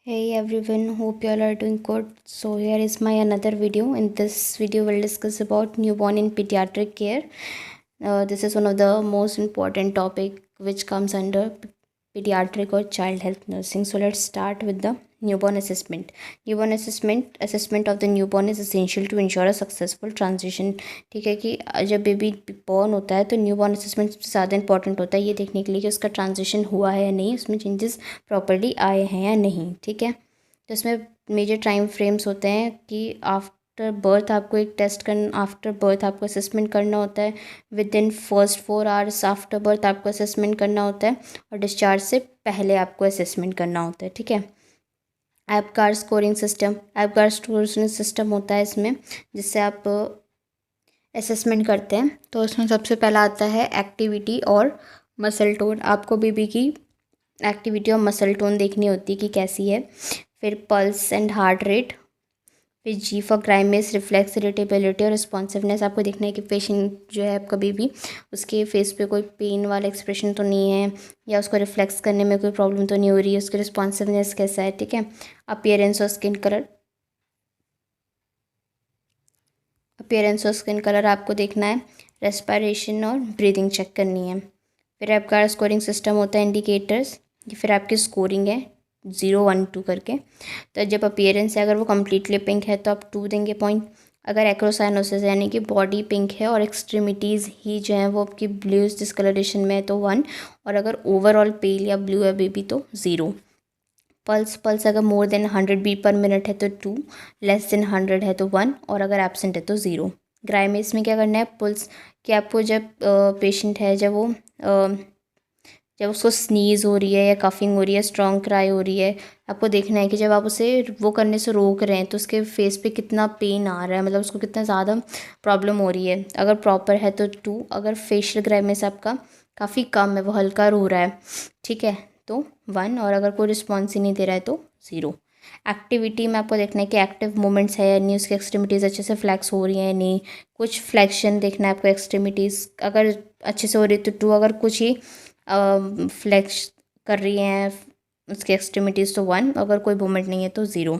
Hey everyone, hope you all are doing good. So here is my another video. In this video, we'll discuss about newborn in pediatric care. This is one of the most important topic which comes under pediatric or child health nursing. So let's start with the newborn assessment. Newborn assessment of the newborn is essential to ensure a successful transition. ठीक है कि जब baby born होता है तो newborn assessment सबसे ज़्यादा important होता है ये देखने के लिए कि उसका ट्रांजिशन हुआ है या नहीं, उसमें चेंजेस प्रॉपर्ली आए हैं या नहीं. ठीक है, तो इसमें मेजर टाइम फ्रेम्स होते हैं कि आफ्टर बर्थ आपको एक टेस्ट करना, आफ्टर बर्थ आपको असेसमेंट करना होता है, with in first 4 hours after birth आपको असेसमेंट करना होता है, और डिस्चार्ज से पहले आपको असेसमेंट करना होता है. ठीक है, एपगार स्कोरिंग सिस्टम होता है इसमें, जिससे आप असेसमेंट करते हैं. तो उसमें सबसे पहला आता है एक्टिविटी और मसल टोन. आपको बेबी की एक्टिविटी और मसल टोन देखनी होती है कि कैसी है. फिर पल्स एंड हार्ट रेट. फिर जी फॉर ग्राइमेस, रिफ्लेक्स, इरिटेबिलिटी और रिस्पॉन्सिवनेस. आपको देखना है कि पेशेंट जो है आपका बेबी, उसके फेस पे कोई पेन वाला एक्सप्रेशन तो नहीं है, या उसको रिफ्लेक्स करने में कोई प्रॉब्लम तो नहीं हो रही है, उसकी रिस्पॉन्सिवनेस कैसा है. ठीक है, अपीयरेंस और स्किन कलर. आपको देखना है. रेस्पिरेशन और ब्रीदिंग चेक करनी है. फिर आपका स्कोरिंग सिस्टम होता है इंडिकेटर्स. ये फिर आपकी स्कोरिंग है 0, 1, 2 करके. तो जब अपीयरेंस है, अगर वो कम्प्लीटली पिंक है तो आप 2 देंगे पॉइंट. अगर एक्रोसाइनोसिस यानी कि बॉडी पिंक है और एक्सट्रीमिटीज़ ही जो है वो आपकी ब्लूइश डिस्कलरेशन में है तो 1. और अगर ओवरऑल पेल या ब्लू है बेबी तो 0. पल्स अगर more than 100 beat per minute है तो 2, लेस देन 100 है तो 1, और अगर एब्सेंट है तो 0. ग्राइमेस में क्या करना है, पुल्स कि आपको जब पेशेंट है, जब उसको स्नीज़ हो रही है या कफिंग हो रही है, स्ट्रॉन्ग क्राई हो रही है, आपको देखना है कि जब आप उसे वो करने से रोक रहे हैं तो उसके फेस पे कितना पेन आ रहा है, मतलब उसको कितना ज़्यादा प्रॉब्लम हो रही है. अगर प्रॉपर है तो 2, अगर फेशियल ग्राइमेस आपका काफ़ी कम है, वो हल्का रो रहा है, ठीक है, तो 1, और अगर कोई रिस्पॉन्स ही नहीं दे रहा है तो 0. एक्टिविटी में आपको देखना है कि एक्टिव मूवमेंट्स है या नहीं, उसकी एक्सट्रीमिटीज़ अच्छे से फ्लैक्स हो रही है या नहीं. कुछ फ्लैक्शन देखना है आपको एक्सट्रीमिटीज़, अगर अच्छे से हो रही है तो 2, अगर कुछ ही फ्लैक्स कर रही हैं उसकी एक्सट्रीमिटीज़ तो 1, अगर कोई मूवमेंट नहीं है तो 0.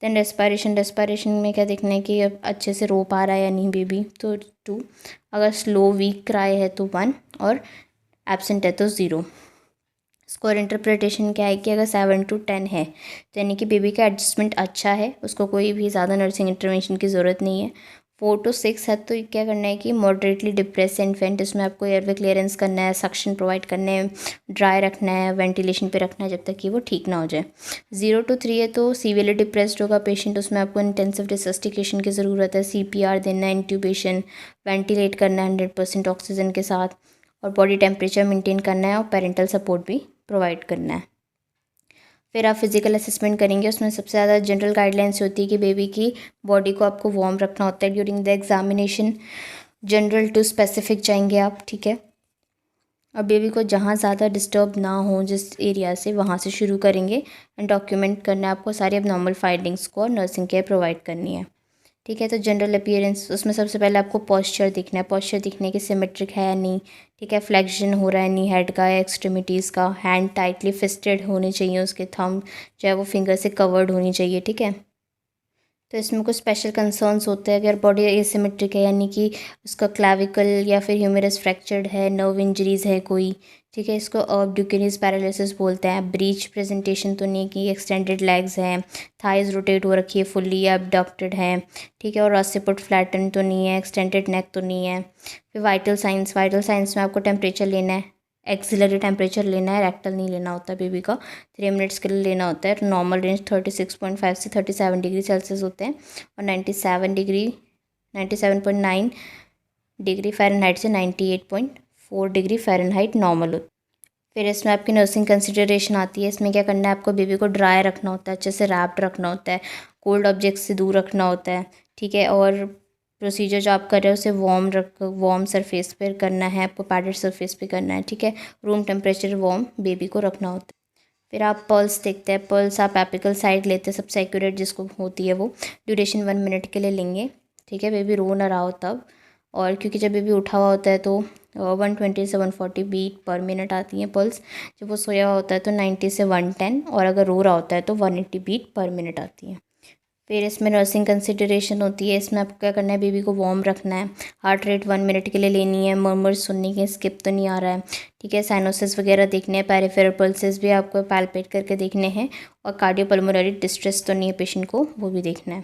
देन रेस्पिरेशन में क्या देखना है कि अब अच्छे से रो पा रहा है या नहीं बेबी तो 2, अगर स्लो वीक क्राई है तो 1, और एब्सेंट है तो 0. स्कोर इंटरप्रिटेशन क्या है कि अगर 7 to 10 है तो यानी कि बेबी का एडजस्टमेंट अच्छा है, उसको कोई भी ज़्यादा नर्सिंग इंटरवेंशन की ज़रूरत नहीं है. 4 to 6 है तो क्या करना है कि मॉडरेटली डिप्रेस इन्फेंट, इसमें आपको एयरवे क्लियरेंस करना है, सक्शन प्रोवाइड करना है, ड्राई रखना है, वेंटिलेशन पे रखना है जब तक कि वो ठीक ना हो जाए. 0 to 3 है तो सीवियरली डिप्रेस्ड होगा पेशेंट, उसमें आपको इंटेंसिव रिसस्टिकेशन की ज़रूरत है, CPR देना है, इंट्यूबेशन, वेंटिलेट करना है 100% ऑक्सीजन के साथ, और बॉडी टेम्परेचर मेंटेन करना है, और पेरेंटल सपोर्ट भी प्रोवाइड करना है. फिर आप फिज़िकल असेसमेंट करेंगे, उसमें सबसे ज़्यादा जनरल गाइडलाइंस होती है कि बेबी की बॉडी को आपको वार्म रखना होता है during the examination. General to specific जाएंगे आप. ठीक है, और बेबी को जहाँ ज़्यादा डिस्टर्ब ना हो जिस एरिया से, वहाँ से शुरू करेंगे. एंड डॉक्यूमेंट करना है आपको सारी एबनॉर्मल फाइंडिंग्स को, और नर्सिंग केयर प्रोवाइड करनी है. ठीक है, तो जनरल अपीयरेंस, उसमें सबसे पहले आपको पॉस्चर देखना है. पॉस्चर दिखने की सिमेट्रिक है या नहीं, ठीक है, फ्लेक्शन हो रहा है नहीं हेड का या एक्सट्रीमिटीज़ का, हैंड टाइटली फिस्टेड होने चाहिए, उसके थंब चाहे वो फिंगर से कवर्ड होनी चाहिए. ठीक है, तो इसमें कुछ स्पेशल कंसर्न्स होते हैं अगर बॉडी एसिमेट्रिक है, यानी कि उसका क्लैविकल या फिर ह्यूमेरस फ्रैक्चर्ड है, नर्व इंजरीज़ है कोई. ठीक है, इसको ड्यूकेनिस पैरालिसिस बोलते हैं. ब्रीच प्रेजेंटेशन तो नहीं कि एक्सटेंडेड लेग्स हैं, थाइज रोटेट हो रखी है फुल्ली या abducted है. ठीक है, और ऑसिपुट फ्लैटन तो नहीं है, एक्सटेंडेड नेक तो नहीं है. फिर वाइटल साइंस में आपको टेम्परेचर लेना है, एक्सिलरी टेम्परेचर लेना है, रेक्टल नहीं लेना होता बेबी का. 3 मिनट्स के लिए लेना होता है. नॉर्मल रेंज 36.5 से 37 डिग्री सेल्सियस होते हैं, और 97.9 डिग्री फ़ारेनहाइट से 98.4 डिग्री फ़ारेनहाइट नॉर्मल होता है. फिर इसमें आपकी नर्सिंग कंसिडरेशन आती है. इसमें क्या करना है, आपको बेबी को ड्राई रखना होता है, अच्छे से रैप्ड रखना होता है, कोल्ड ऑब्जेक्ट से दूर रखना होता है. ठीक है, और प्रोसीजर जो आप कर रहे हो उसे वार्म सरफेस पर करना है, आपको पैडेड सरफेस पे करना है. ठीक है, रूम टेम्परेचर वार्म बेबी को रखना होता है. फिर आप पल्स देखते हैं. पल्स आप एपिकल साइड लेते हैं, सबसे एक्यूरेट जिसको होती है वो. ड्यूरेशन 1 मिनट के लिए लेंगे. ठीक है, बेबी रो ना रहा हो तब. और क्योंकि जब बेबी उठा हुआ होता है तो 120 से 140 बीट पर मिनट आती है पल्स। जब वो सोया हुआ होता है तो 90 से 110, और अगर रो रहा होता है तो 180 बीट पर मिनट आती है। फिर इसमें नर्सिंग कंसिडरेशन होती है। इसमें आपको क्या करना है, बेबी को वार्म रखना है, हार्ट रेट 1 मिनट के लिए लेनी है, मर्मर्स सुनने के, स्किप तो नहीं आ रहा है, ठीक है। साइनोसिस वगैरह देखने हैं, पेरिफेरल पल्सेस भी आपको पैल्पेट करके देखने हैं, और कार्डियोपल्मोनरी डिस्ट्रेस तो नहीं है पेशेंट को, वो भी देखना है।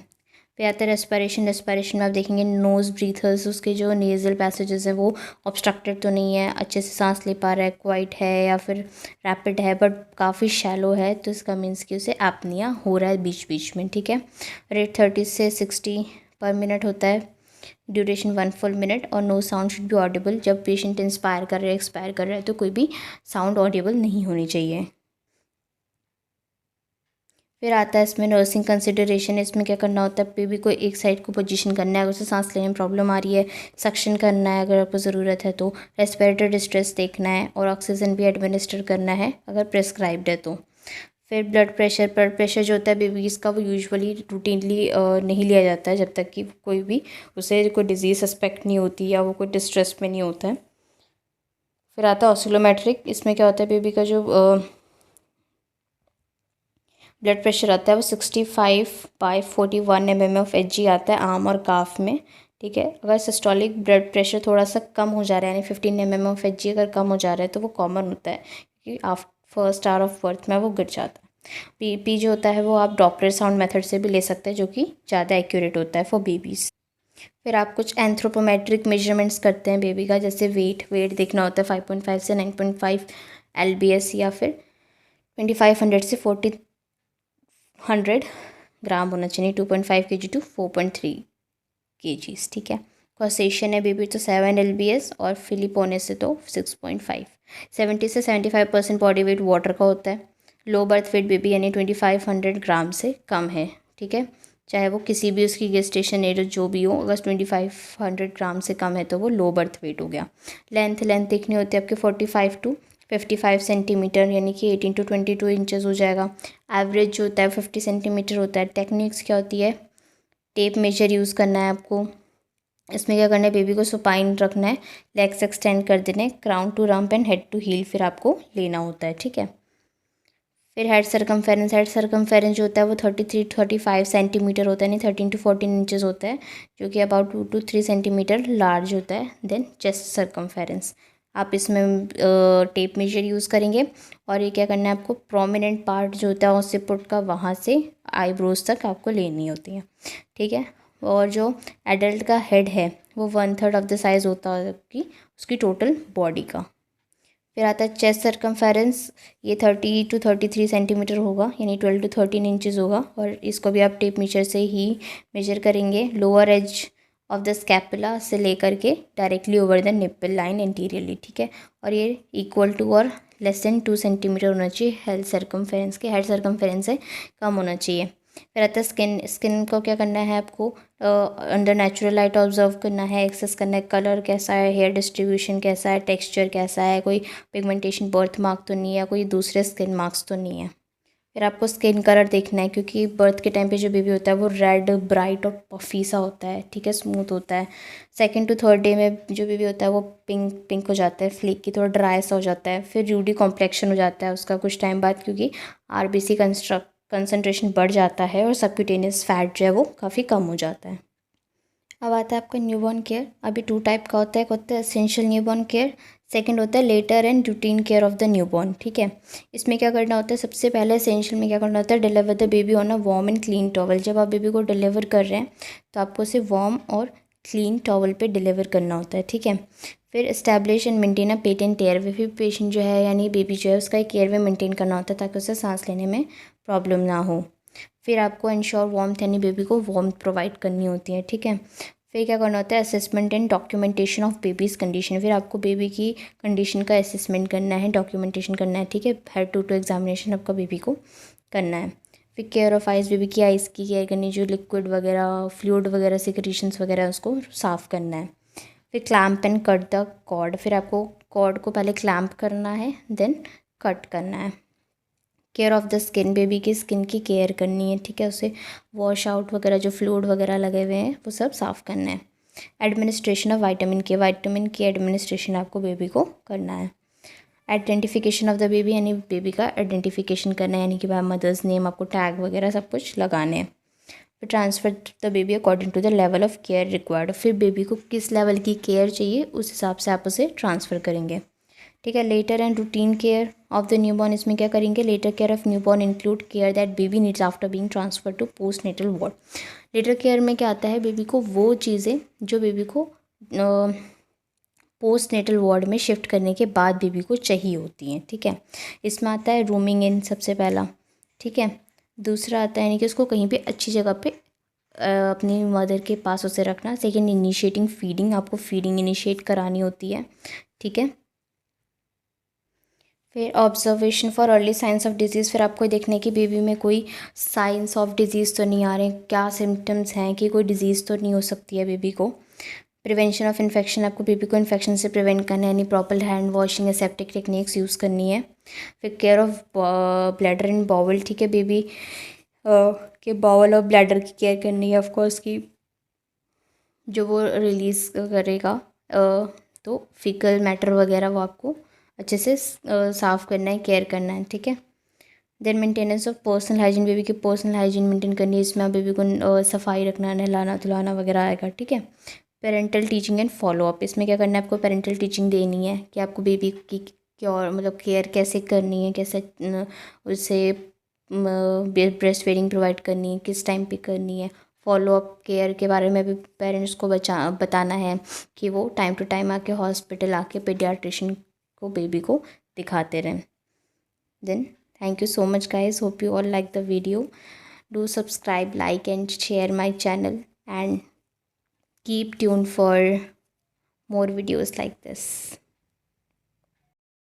फिर आता है रेस्पिरेशन। रेस्पिरेशन में आप देखेंगे नोज़ ब्रीथर्स, उसके जो नेज़ल पैसेजेस हैं वो ऑब्स्ट्रक्टेड तो नहीं है, अच्छे से सांस ले पा रहा है, क्वाइट है या फिर रैपिड है बट काफ़ी शैलो है, तो इसका मीन्स कि उसे एपनिया हो रहा है बीच बीच में, ठीक है। रेट 30 से 60 पर मिनट होता है, ड्यूरेशन 1 फुल मिनट, और no sound should be audible. जब पेशेंट इंस्पायर कर रहे हैं, एक्सपायर कर रहा है, तो कोई भी साउंड ऑडिबल नहीं होनी चाहिए। फिर आता है इसमें नर्सिंग कंसिडरेशन। इसमें क्या करना होता है, बेबी को एक साइड को पोजीशन करना है अगर उसे सांस लेने में प्रॉब्लम आ रही है, सक्शन करना है अगर आपको ज़रूरत है तो, रेस्पिरेटरी डिस्ट्रेस देखना है, और ऑक्सीजन भी एडमिनिस्टर करना है अगर प्रेस्क्राइब्ड है तो। फिर ब्लड प्रेशर जो होता है बेबीज़ का, वो यूजुअली रूटीनली नहीं लिया जाता है जब तक कि कोई भी उसे कोई डिजीज़ सस्पेक्ट नहीं होती या वो कोई डिस्ट्रेस में नहीं होता है। फिर आता है ऑसिलोमेट्रिक। इसमें क्या होता है, बेबी का जो ब्लड प्रेशर आता है वो 65/41 mmHg आता है आर्म और काफ में, ठीक है। अगर सिस्टोलिक ब्लड प्रेशर थोड़ा सा कम हो जा रहा है, यानी 15 mmHg अगर कम हो जा रहा है तो वो कॉमन होता है, क्योंकि फर्स्ट आवर ऑफ बर्थ में वो गिर जाता है। बीपी जो होता है वो आप डॉपलर साउंड मेथड से भी ले सकते हैं, जो कि ज़्यादा एक्यूरेट होता है फॉर बेबीज़। फिर आप कुछ एंथ्रोपोमेट्रिक मेजरमेंट्स करते हैं बेबी का, जैसे वेट देखना होता है 5.5 से 9.5 LBS, या फिर 2500 से 40 ग्राम होना चाहिए, 2.5 kg टू 4.3 kg, ठीक है। कॉसेशन है बेबी तो 7 LBS, और फिलिपोने से तो 6.5। 70 से 75% बॉडी वेट वाटर का होता है। लो बर्थ वेट बेबी यानी 2500 ग्राम से कम है, ठीक है। चाहे वो किसी भी उसकी गेस्टेशन एज जो भी हो, अगर 2500 ग्राम से कम है तो वो लो बर्थ वेट हो गया। लेंथ देखनी होती है आपके 45 टू 55 सेंटीमीटर, यानी कि 18 टू 22 इंचज़ हो जाएगा। एवरेज जो होता है 50 सेंटीमीटर होता है। टेक्निक्स क्या होती है, टेप मेजर यूज़ करना है आपको। इसमें क्या करना है, बेबी को सुपाइन रखना है, लेग्स एक्सटेंड कर देने, crown to rump and head to heel फिर आपको लेना होता है, ठीक है। फिर हेड सर्कमफेरेंस जो होता है वो 33-35 सेंटीमीटर होता है, नहीं 13 टू 14 इंचज़ होता है, जो कि अबाउट 2 to 3 सेंटीमीटर लार्ज होता है। देन चेस्ट सर्कमफेरेंस, आप इसमें टेप मेजर यूज़ करेंगे। और ये क्या करना है आपको, प्रोमिनेंट पार्ट जो होता है ऑसिपुट का, वहाँ से आईब्रोज तक आपको लेनी होती है, ठीक है। और जो एडल्ट का हेड है वो 1/3 ऑफ द साइज़ होता है कि उसकी टोटल बॉडी का। फिर आता है चेस्ट सर्कमफेरेंस, ये 30 to 33 सेंटीमीटर होगा, यानी 12 to 13 इंचज़ होगा, और इसको भी आप टेप मेजर से ही मेजर करेंगे। Lower edge of the scapula से लेकर के directly over the nipple line interiorly, ठीक है। और ये इक्वल टू और लेस देन 2 सेंटीमीटर होना चाहिए हेड सर्कमफेरेंस के, हेड सर्कमफेरेंस से कम होना चाहिए। फिर आता है स्किन को क्या करना है आपको, अंडर नेचुरल लाइट ऑब्जर्व करना है, एक्सेस करना है, कलर कैसा है, हेयर डिस्ट्रीब्यूशन कैसा है, टेक्सचर कैसा है, कोई पिगमेंटेशन बर्थ मार्क तो नहीं है, कोई दूसरे स्किन मार्क्स तो नहीं है। फिर आपको स्किन कलर देखना है, क्योंकि बर्थ के टाइम पे जो बेबी होता है वो रेड ब्राइट और पफी सा होता है, ठीक है, स्मूथ होता है। 2nd to 3rd डे में जो बेबी होता है वो पिंक हो जाता है, फ्लेकी, थोड़ा ड्राई सा हो जाता है। फिर रूडी कॉम्प्लेक्शन हो जाता है उसका कुछ टाइम बाद, क्योंकि RBC कंसनट्रेशन बढ़ जाता है और सबक्यूटेनियस फैट जो है वो काफ़ी कम हो जाता है। अब आता है आपका न्यूबॉर्न केयर। अभी 2 टाइप का होता है, एक होता है एसेंशियल न्यूबॉर्न केयर, सेकंड होता है later and routine care of the newborn, ठीक है। इसमें क्या करना होता है, सबसे पहले एसेंशियल में क्या करना होता है, deliver the baby on a warm and clean towel. जब आप बेबी को डिलीवर कर रहे हैं तो आपको उसे वार्म और क्लीन टॉवल पे डिलीवर करना होता है, ठीक है। फिर establish and maintain a patent airway, फिर पेशेंट जो है यानी बेबी जो है उसका एक एयरवे मेंटेन करना होता है ताकि उसे सांस लेने में प्रॉब्लम ना हो। फिर आपको इंश्योर वार्मथ, यानी बेबी को वार्मथ प्रोवाइड करनी होती है, ठीक है। फिर क्या करना होता है, assessment and documentation of babies condition. फिर आपको बेबी की कंडीशन का असेसमेंट करना है, डॉक्यूमेंटेशन करना है, ठीक है। हेड टू एग्जामिनेशन आपका बेबी को करना है। फिर केयर ऑफ आइज़, बेबी की आइज़ की केयर करनी, जो लिक्विड वगैरह, फ्लूइड वगैरह, सिक्रीशंस वगैरह उसको साफ़ करना है। फिर clamp and cut the cord, फिर आपको कॉर्ड को पहले क्लैम्प करना है, देन कट करना है। Care of the skin, baby की स्किन की केयर करनी है, ठीक है। उसे वॉश आउट वगैरह, जो फ्लूइड वगैरह लगे हुए हैं वो सब साफ़ करना है। एडमिनिस्ट्रेशन ऑफ विटामिन के एडमिनिस्ट्रेशन आपको बेबी को करना है। आइडेंटिफिकेशन ऑफ द बेबी, यानी बेबी का आइडेंटिफिकेशन करना है, यानी कि भाई मदर्स नेम, आपको टैग वगैरह सब कुछ लगाने हैं। फिर transfer the baby according to the level of care required, फिर बेबी को किस लेवल की केयर चाहिए उस हिसाब से आप उसे ट्रांसफ़र करेंगे। ठीक है। Later and routine care of the newborn, इसमें क्या करेंगे, later care of newborn include care that baby needs after being transfer to postnatal ward. Later care में क्या आता है, बेबी को वो चीज़ें जो बेबी को पोस्ट नेटल वार्ड में शिफ्ट करने के बाद बेबी को चाहिए होती हैं। ठीक है। इसमें आता है रूमिंग इन सबसे पहला। ठीक है। दूसरा आता है यानी कि उसको कहीं पे अच्छी जगह पे अपनी मदर के पास उसे रखना। सेकेंड, इनिशिएटिंग फीडिंग, आपको फीडिंग इनिशिएट करानी होती है। ठीक है। फिर observation for early signs of disease, फिर आपको देखना है कि बेबी में कोई साइंस ऑफ डिजीज़ तो नहीं आ रहे हैं, क्या सिम्टम्स हैं, कि कोई डिजीज़ तो नहीं हो सकती है बेबी को। प्रिवेंशन ऑफ इन्फेक्शन, आपको बेबी को इन्फेक्शन से प्रिवेंट करना है, यानी proper hand washing aseptic techniques use करनी है। फिर care of bladder and bowel, ठीक है, बेबी के बॉवल और ब्लैडर की केयर करनी है ऑफकोर्स की, जो वो रिलीज़ करेगा तो फीकल मैटर वगैरह वो आपको अच्छे से साफ़ करना है, केयर करना है। ठीक है। Then maintenance of personal hygiene, baby की पर्सनल हाइजीन मेंटेन करनी है, इसमें आप बेबी को सफाई रखना, नहलाना धुलाना वगैरह आएगा। ठीक है। पेरेंटल टीचिंग एंड फॉलोअप, इसमें क्या करना है, आपको पेरेंटल टीचिंग देनी है कि आपको बेबी की क्या मतलब केयर कैसे करनी है, कैसे उसे ब्रेस्ट फीडिंग प्रोवाइड करनी है, किस टाइम पे करनी है। फॉलोअप केयर के बारे में भी पेरेंट्स को बताना है कि वो टाइम टू टाइम आके हॉस्पिटल आके पीडियाट्रिशियन को बेबी को दिखाते रहें। Then thank you so much guys, hope you all like the video. Do subscribe, like and share my channel and keep tuned for more videos like this.